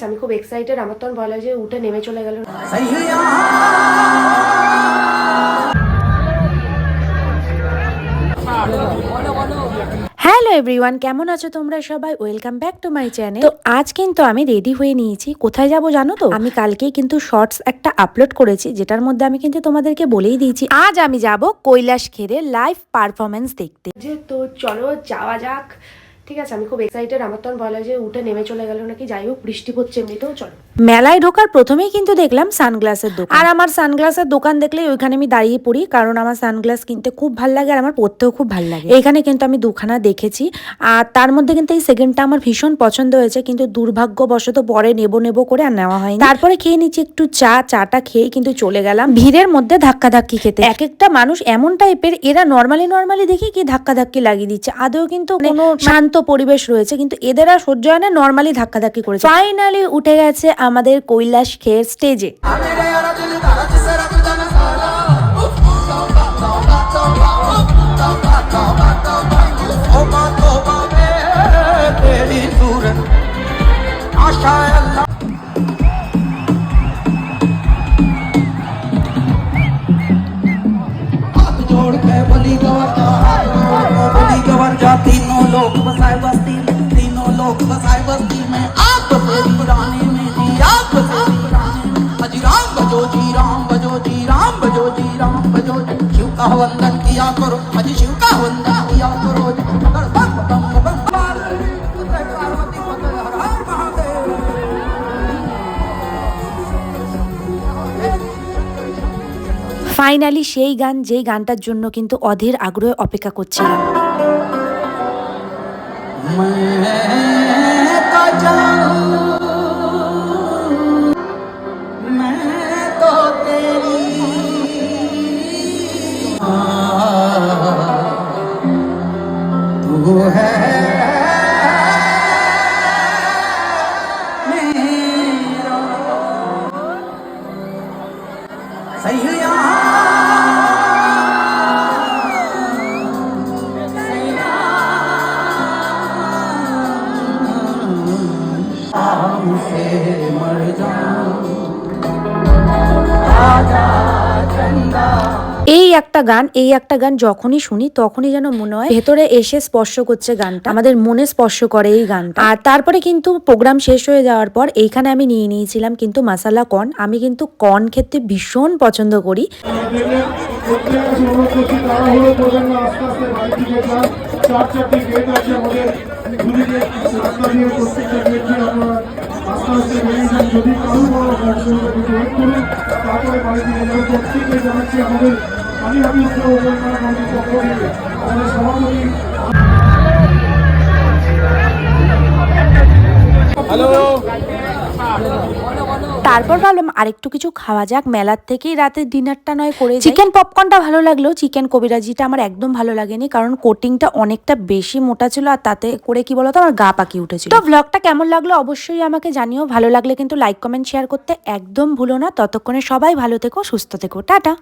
আমি খুব এক্সাইটেড। আমার তখন ভয় লাগে যে উঠে নেমে চলে গেল। হ্যালো এভরিওয়ান, কেমন আছো তোমরা সবাই? Welcome back to my channel. তো আজ কিন্তু আমি রেডি হয়ে নিয়েছি। কোথায় যাব জানো তো? আমি কালকেই কিন্তু শর্টস একটা আপলোড করেছি, যেটার মধ্যে আমি কিন্তু তোমাদেরকে বলেই দিয়েছি আজ আমি যাব কৈলাসখেড়ে লাইভ পারফরমেন্স দেখতে। যে তো চলো যাওয়া যাক। ঠিক আছে, আমি খুব এক্সাইটেড। আমার তখন ভয় লাগে যে উঠে নেমে চলে গেল নাকি। যাই হোক, বৃষ্টি পড়ছে এমনিতেও। চলো। মেলায় ঢোকার প্রথমেই কিন্তু দেখলাম সানগ্লাসের দোকান। আর আমার সানগ্লাসের দোকান দেখলে ওইখানে আমি দাঁড়িয়ে পড়ি, কারণ আমার সানগ্লাস কিনতে খুব ভালো লাগে আর আমার পরতেও খুব ভালো লাগে। এইখানে কিন্তু আমি দুখানা দেখেছি, আর তার মধ্যে কিন্তু এই সেকেন্ডটা আমার ভীষণ পছন্দ হয়েছে, কিন্তু দুর্ভাগ্যবশত পরে নেবো করে আর নেওয়া হয়নি। তারপরে খেয়ে নিচ্ছি একটু চাটা খেয়ে কিন্তু চলে গেলাম ভিড়ের মধ্যে ধাক্কাধাক্কি খেতে। এক একটা মানুষ এমন টাইপের, এরা নর্মালি দেখি কি ধাক্কাধাক্কি লাগিয়ে দিচ্ছে, আদৌ কিন্তু কোনো শান্ত পরিবেশ রয়েছে, কিন্তু এদের আর সহ্য হয় না, নর্মালি ধাক্কাধাক্কি করেছে। ফাইনালি উঠে গেছে আমাদের কৈলাসখেড় স্টেজে। तीनों लोग बसाए बस्ती में, तीनों लोग बसाए बस्ती में। आप बसेरी रानी में जी, आप बसेरी रानी में। अजी राम बजो जी, राम बजो जी, राम बजो जी, राम बजो जी। शिव का वंदन किया करो, अजी शिव का वंदन किया करो। अगर बम बम बम पार्वती पते हर हर महादेव। ফাইনালি সেই গান, যেই গানটার জন্য কিন্তু অধীর আগ্রহে অপেক্ষা করছিলাম। এই একটা গান যখনই শুনি তখনই যেন মনে হয় ভেতরে এসে স্পর্শ করছে গানটা, আমাদের মনে স্পর্শ করে এই গানটা। আর তারপরে কিন্তু প্রোগ্রাম শেষ হয়ে যাওয়ার পর এইখানে আমি নিয়ে নিয়েছিলাম কিন্তু মশলা কর্ন। আমি কিন্তু কর্ন খেতে ভীষণ পছন্দ করি। তারপর ভাবলাম আরেকটু কিছু খাওয়া যাক, মেলার থেকেই রাতের ডিনারটা নয় করে। চিকেন পপকর্নটা ভালো লাগলো, চিকেন কবিরাজিটা আমার একদম ভালো লাগেনি, কারণ কোটিংটা অনেকটা বেশি মোটা ছিল, আর তাতে করে কি বলতো আমার গা পাকি উঠেছিল। তো ব্লগটা কেমন লাগলো অবশ্যই আমাকে জানিও। ভালো লাগলে কিন্তু লাইক কমেন্ট শেয়ার করতে একদম ভুলো না। ততক্ষণে সবাই ভালো থেকো, সুস্থ থেকো, টাটা।